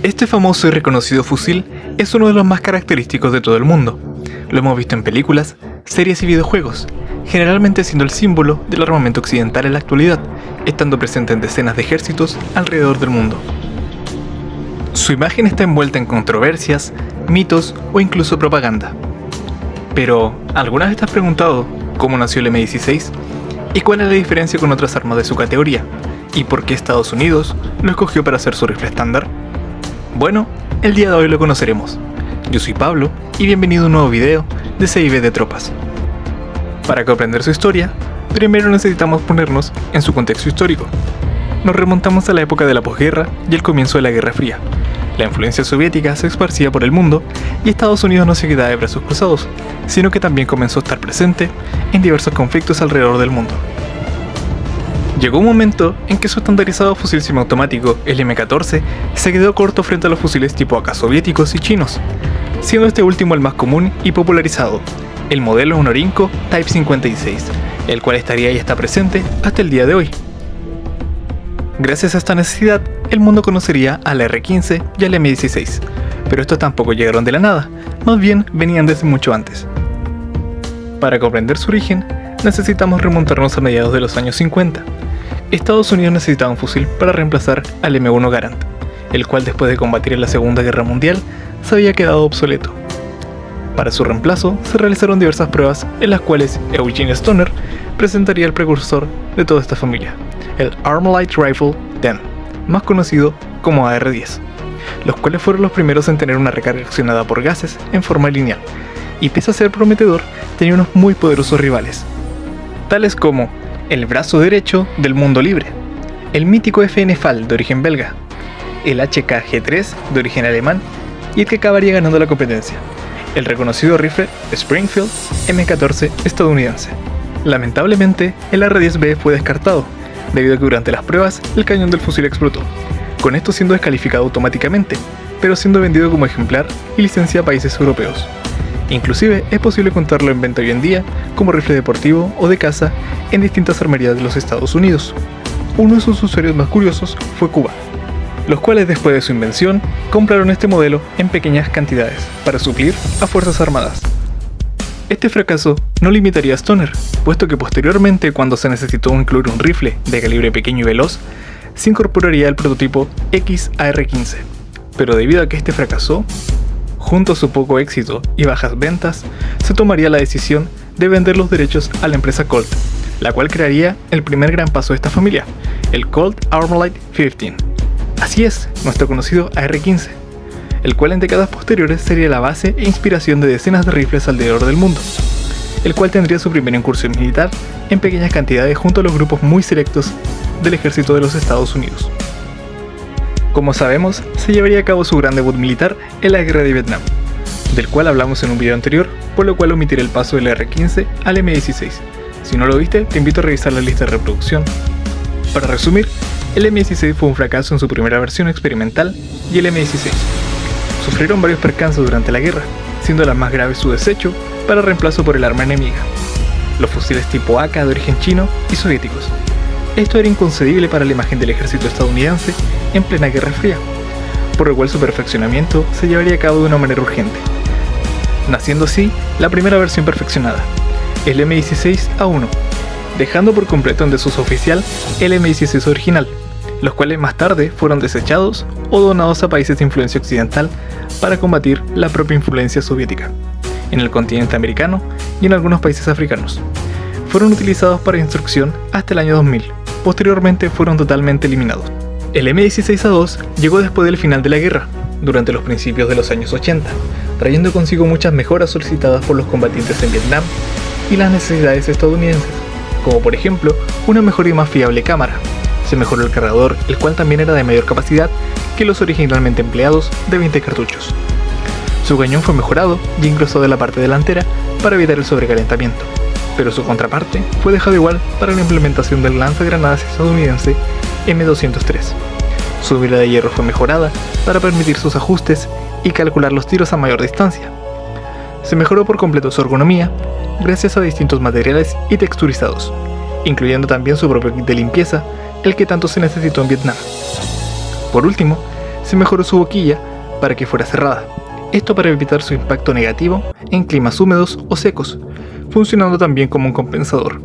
Este famoso y reconocido fusil es uno de los más característicos de todo el mundo. Lo hemos visto en películas, series y videojuegos, generalmente siendo el símbolo del armamento occidental en la actualidad, estando presente en decenas de ejércitos alrededor del mundo. Su imagen está envuelta en controversias, mitos o incluso propaganda. Pero, ¿alguna vez te has preguntado cómo nació el M16? ¿Y cuál es la diferencia con otras armas de su categoría? ¿Y por qué Estados Unidos lo escogió para ser su rifle estándar? Bueno, el día de hoy lo conoceremos. Yo soy Pablo y bienvenido a un nuevo video de CIB de Tropas. Para comprender su historia, primero necesitamos ponernos en su contexto histórico. Nos remontamos a la época de la posguerra y el comienzo de la Guerra Fría. La influencia soviética se esparcía por el mundo y Estados Unidos no se quedaba de brazos cruzados, sino que también comenzó a estar presente en diversos conflictos alrededor del mundo. Llegó un momento en que su estandarizado fusil semiautomático, el M14, se quedó corto frente a los fusiles tipo AK soviéticos y chinos, siendo este último el más común y popularizado, el modelo Norinco Type 56, el cual estaría y está presente hasta el día de hoy. Gracias a esta necesidad, el mundo conocería al R-15 y al M16, pero estos tampoco llegaron de la nada, más bien venían desde mucho antes. Para comprender su origen, necesitamos remontarnos a mediados de los años 50. Estados Unidos necesitaba un fusil para reemplazar al M1 Garand, el cual después de combatir en la Segunda Guerra Mundial se había quedado obsoleto. Para su reemplazo se realizaron diversas pruebas en las cuales Eugene Stoner presentaría el precursor de toda esta familia, el Armalite Rifle 10, más conocido como AR-10, los cuales fueron los primeros en tener una recarga accionada por gases en forma lineal, y pese a ser prometedor, tenía unos muy poderosos rivales, tales como el brazo derecho del mundo libre, el mítico FN FAL de origen belga, el HK-G3 de origen alemán y el que acabaría ganando la competencia, el reconocido rifle Springfield M14 estadounidense. Lamentablemente, el AR-10B fue descartado, debido a que durante las pruebas el cañón del fusil explotó, con esto siendo descalificado automáticamente, pero siendo vendido como ejemplar y licencia a países europeos. Inclusive es posible encontrarlo en venta hoy en día como rifle deportivo o de caza en distintas armerías de los Estados Unidos. Uno de sus usuarios más curiosos fue Cuba, los cuales después de su invención compraron este modelo en pequeñas cantidades para suplir a fuerzas armadas. Este fracaso no limitaría a Stoner, puesto que posteriormente, cuando se necesitó incluir un rifle de calibre pequeño y veloz, se incorporaría el prototipo XAR-15, pero debido a que este fracasó, junto a su poco éxito y bajas ventas, se tomaría la decisión de vender los derechos a la empresa Colt, la cual crearía el primer gran paso de esta familia, el Colt Armalite 15. Así es, nuestro conocido AR-15, el cual en décadas posteriores sería la base e inspiración de decenas de rifles alrededor del mundo, el cual tendría su primera incursión militar en pequeñas cantidades junto a los grupos muy selectos del ejército de los Estados Unidos. Como sabemos, se llevaría a cabo su gran debut militar en la Guerra de Vietnam, del cual hablamos en un video anterior, por lo cual omitiré el paso del R-15 al M16. Si no lo viste, te invito a revisar la lista de reproducción. Para resumir, el M16 fue un fracaso en su primera versión experimental y el M16 sufrieron varios percances durante la guerra, siendo las más graves su desecho para reemplazo por el arma enemiga, los fusiles tipo AK de origen chino y soviéticos. Esto era inconcebible para la imagen del ejército estadounidense en plena Guerra Fría, por lo cual su perfeccionamiento se llevaría a cabo de una manera urgente, naciendo así la primera versión perfeccionada, el M16A1, dejando por completo en desuso oficial el M16 original, los cuales más tarde fueron desechados o donados a países de influencia occidental para combatir la propia influencia soviética, en el continente americano y en algunos países africanos. Fueron utilizados para instrucción hasta el año 2000, posteriormente fueron totalmente eliminados. El M16A2 llegó después del final de la guerra, durante los principios de los años 80, trayendo consigo muchas mejoras solicitadas por los combatientes en Vietnam y las necesidades estadounidenses, como por ejemplo una mejor y más fiable cámara. Se mejoró el cargador, el cual también era de mayor capacidad que los originalmente empleados de 20 cartuchos. Su cañón fue mejorado y engrosado en la parte delantera para evitar el sobrecalentamiento, pero su contraparte fue dejado igual para la implementación del lanzagranadas estadounidense M203. Su vela de hierro fue mejorada para permitir sus ajustes y calcular los tiros a mayor distancia. Se mejoró por completo su ergonomía gracias a distintos materiales y texturizados, incluyendo también su propio kit de limpieza, el que tanto se necesitó en Vietnam. Por último, se mejoró su boquilla para que fuera cerrada. Esto para evitar su impacto negativo en climas húmedos o secos, funcionando también como un compensador.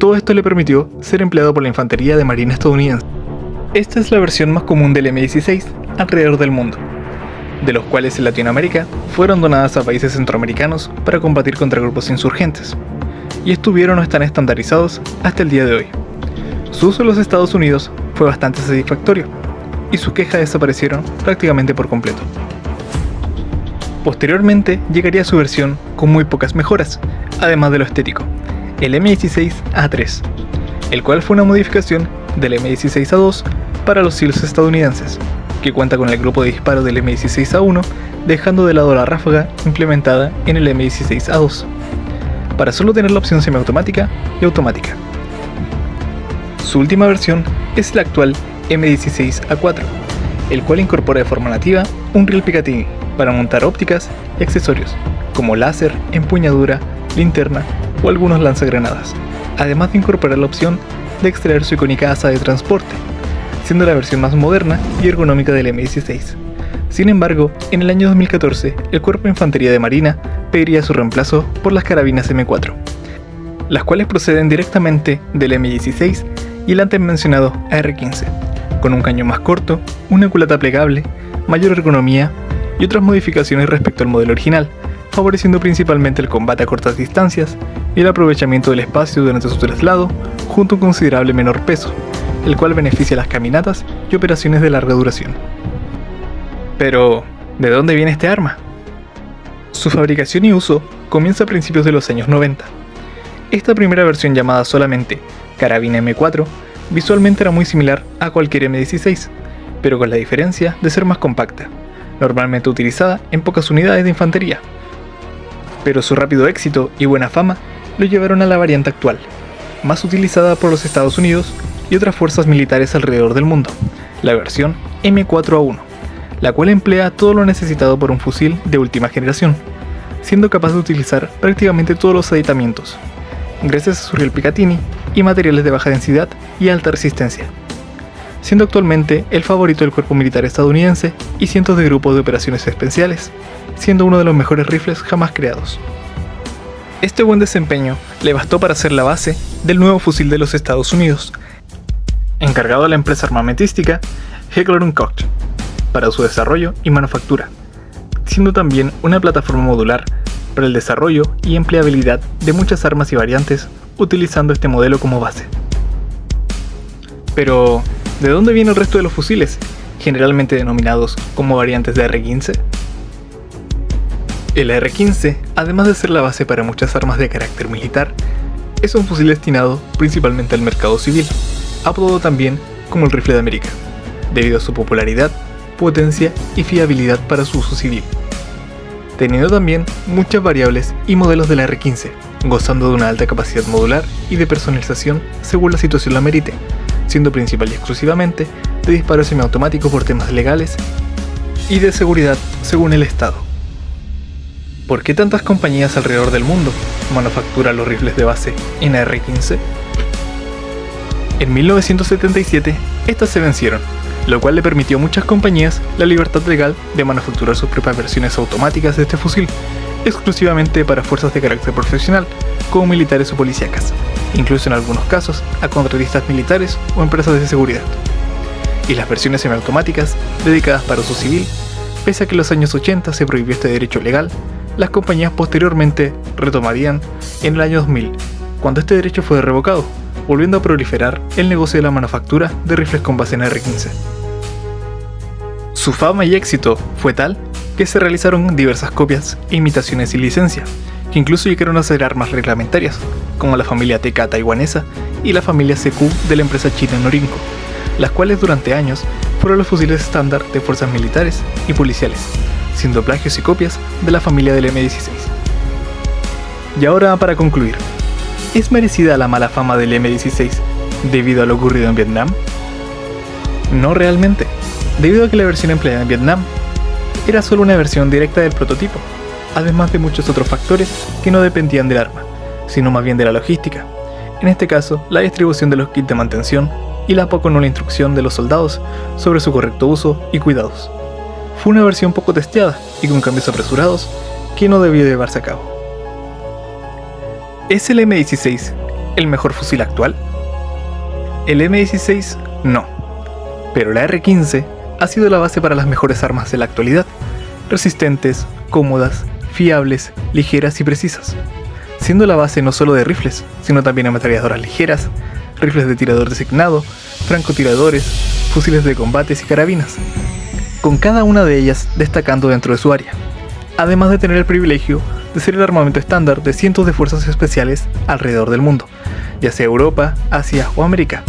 Todo esto le permitió ser empleado por la Infantería de Marina estadounidense. Esta es la versión más común del M16 alrededor del mundo, de los cuales en Latinoamérica fueron donadas a países centroamericanos para combatir contra grupos insurgentes, y estuvieron o están estandarizados hasta el día de hoy. Su uso en los Estados Unidos fue bastante satisfactorio, y sus quejas desaparecieron prácticamente por completo. Posteriormente llegaría su versión con muy pocas mejoras, además de lo estético, el M16A3, el cual fue una modificación del M16A2 para los SEALs estadounidenses, que cuenta con el grupo de disparo del M16A1, dejando de lado la ráfaga implementada en el M16A2, para solo tener la opción semiautomática y automática. Su última versión es el actual M16A4, el cual incorpora de forma nativa un riel Picatinny para montar ópticas y accesorios, como láser, empuñadura, linterna o algunos lanzagranadas, además de incorporar la opción de extraer su icónica asa de transporte, siendo la versión más moderna y ergonómica del M16. Sin embargo, en el año 2014, el Cuerpo de Infantería de Marina pediría su reemplazo por las carabinas M4, las cuales proceden directamente del M16 y el antes mencionado AR-15, con un cañón más corto, una culata plegable, mayor ergonomía y otras modificaciones respecto al modelo original, favoreciendo principalmente el combate a cortas distancias y el aprovechamiento del espacio durante su traslado, junto a un considerable menor peso, el cual beneficia las caminatas y operaciones de larga duración. Pero, ¿de dónde viene este arma? Su fabricación y uso comienza a principios de los años 90. Esta primera versión, llamada solamente Carabina M4, visualmente era muy similar a cualquier M16, pero con la diferencia de ser más compacta, normalmente utilizada en pocas unidades de infantería. Pero su rápido éxito y buena fama lo llevaron a la variante actual, más utilizada por los Estados Unidos y otras fuerzas militares alrededor del mundo, la versión M4A1, la cual emplea todo lo necesitado por un fusil de última generación, siendo capaz de utilizar prácticamente todos los aditamientos, gracias a su riel Picatinny y materiales de baja densidad y alta resistencia, siendo actualmente el favorito del cuerpo militar estadounidense y cientos de grupos de operaciones especiales, siendo uno de los mejores rifles jamás creados. Este buen desempeño le bastó para ser la base del nuevo fusil de los Estados Unidos, encargado a la empresa armamentística Heckler & Koch para su desarrollo y manufactura, siendo también una plataforma modular para el desarrollo y empleabilidad de muchas armas y variantes, utilizando este modelo como base. Pero, ¿de dónde viene el resto de los fusiles, generalmente denominados como variantes de AR-15? El AR-15, además de ser la base para muchas armas de carácter militar, es un fusil destinado principalmente al mercado civil, apodado también como el rifle de América, debido a su popularidad, potencia y fiabilidad para su uso civil, teniendo también muchas variables y modelos del AR-15, gozando de una alta capacidad modular y de personalización según la situación lo amerite, siendo principal y exclusivamente de disparo semiautomático por temas legales y de seguridad según el estado. ¿Por qué tantas compañías alrededor del mundo manufacturan los rifles de base en AR-15? En 1977, estas se vencieron, lo cual le permitió a muchas compañías la libertad legal de manufacturar sus propias versiones automáticas de este fusil, exclusivamente para fuerzas de carácter profesional, como militares o policíacas, incluso en algunos casos a contratistas militares o empresas de seguridad. Y las versiones semiautomáticas, dedicadas para uso civil, pese a que en los años 80 se prohibió este derecho legal, las compañías posteriormente retomarían en el año 2000, cuando este derecho fue revocado, volviendo a proliferar el negocio de la manufactura de rifles con base en AR-15. Su fama y éxito fue tal que se realizaron diversas copias, imitaciones y licencia, que incluso llegaron a ser armas reglamentarias, como la familia TK taiwanesa y la familia CQ de la empresa china Norinco, las cuales durante años fueron los fusiles estándar de fuerzas militares y policiales, siendo plagios y copias de la familia del M16. Y ahora, para concluir, ¿es merecida la mala fama del M16 debido a lo ocurrido en Vietnam? No realmente, debido a que la versión empleada en Vietnam era solo una versión directa del prototipo, además de muchos otros factores que no dependían del arma, sino más bien de la logística, en este caso la distribución de los kits de mantención y la poco nula instrucción de los soldados sobre su correcto uso y cuidados. Fue una versión poco testeada y con cambios apresurados que no debió llevarse a cabo. ¿Es el M16 el mejor fusil actual? El M16 no, pero la R15 ha sido la base para las mejores armas de la actualidad, resistentes, cómodas, fiables, ligeras y precisas, siendo la base no solo de rifles, sino también ametralladoras ligeras, rifles de tirador designado, francotiradores, fusiles de combates y carabinas, con cada una de ellas destacando dentro de su área, además de tener el privilegio de ser el armamento estándar de cientos de fuerzas especiales alrededor del mundo, ya sea Europa, Asia o América,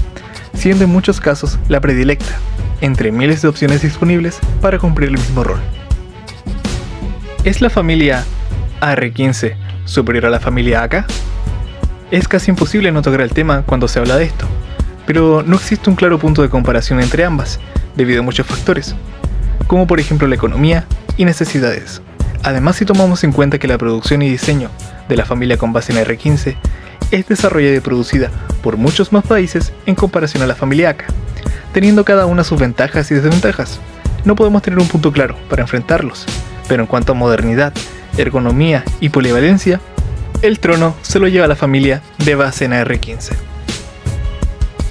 siendo en muchos casos la predilecta, entre miles de opciones disponibles para cumplir el mismo rol. ¿Es la familia AR-15 superior a la familia AK? Es casi imposible no tocar el tema cuando se habla de esto, pero no existe un claro punto de comparación entre ambas, debido a muchos factores, como por ejemplo la economía y necesidades. Además, si tomamos en cuenta que la producción y diseño de la familia con base en R15 es desarrollada y producida por muchos más países en comparación a la familia AK, teniendo cada una sus ventajas y desventajas, no podemos tener un punto claro para enfrentarlos, pero en cuanto a modernidad, ergonomía y polivalencia, el trono se lo lleva a la familia de base en AR-15.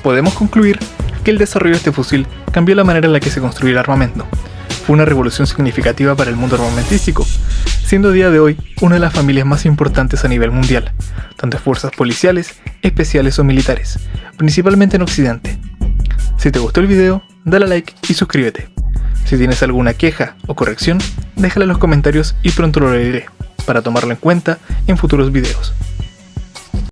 Podemos concluir que el desarrollo de este fusil cambió la manera en la que se construye el armamento. Fue una revolución significativa para el mundo armamentístico, siendo a día de hoy una de las familias más importantes a nivel mundial, tanto en fuerzas policiales, especiales o militares, principalmente en Occidente. Si te gustó el video, dale a like y suscríbete. Si tienes alguna queja o corrección, déjala en los comentarios y pronto lo leeré, para tomarlo en cuenta en futuros videos.